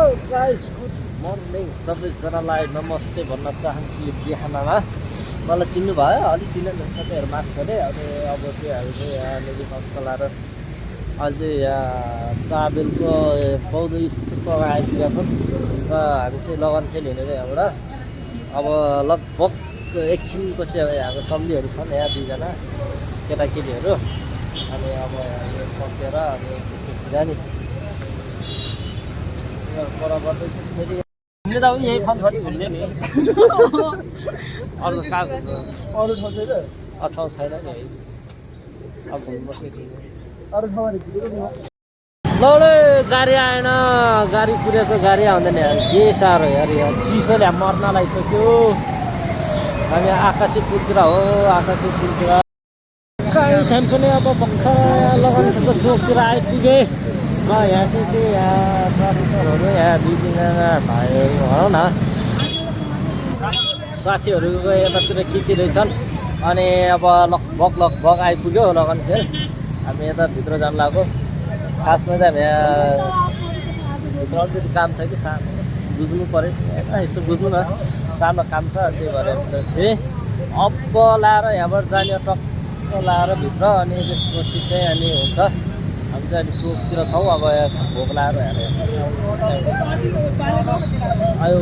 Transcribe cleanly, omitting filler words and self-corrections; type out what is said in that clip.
guys good morning सबैजनालाई नमस्ते भन्न चाहन्छु यो बिहानमा मलाई चिन्नु भयो अलि चिन्नु सबैहरू मार्क्स गरे अनि अब चाहिँ हामी चाहिँ यहाँ नेली हस्पिटल र अझै यहाँ चाबेलको बौद्ध स्तूपमा आइपुगेका छौँ र हामी चाहिँ लगनखेल हिँडेर यहाँबाट अब लगभग एकछिनपछि अब यहाँको सम्झीहरू छन् यहाँ दुईजना केटाकेटीहरू अनि अब यो सकेर अनि जाने फेरि घुम्ने त यही ठाउँबाट घुम्ने नि अरू कहाँ घुम्नु अरू ठाउँ छैन ठाउँ छैन नि है अब घुम्नुपर्छ अरू ठाउँमा पुगेको नि ल गाडी आएन गाडी कुरेको गाडी आउँदैन यार के साह्रो यार यहाँ चिसोले मर्न लागिसक्यो हामी आकाशी पुलतिर हो आकाशी पुलतिर कहीँ छैन पनि अब भर्खर लगानको चोकतिर आइपुगेँ र यहाँ चाहिँ के यहाँ ट्राफिकरहरू यहाँ दुई तिनजना भाइहरू भनौँ न साथीहरूको यतातिर के रहेछन् अनि अब लगभग आइपुग्यो लगनखेल हामी यता भित्र जानु लाग्यो खासमा चाहिँ हामी यहाँ भित्र अलिकति काम छ कि सानो बुझ्नु पऱ्यो यसो बुझ्नु न सानो काम छ त्यही भएर चाहिँ अब लाएर यहाँबाट जाने टक्क लाएर भित्र अनि त्यसपछि चाहिँ अनि हुन्छ हामी चाहिँ अहिले चोकतिर छौँ अब भोक लाएर हेरेर आयो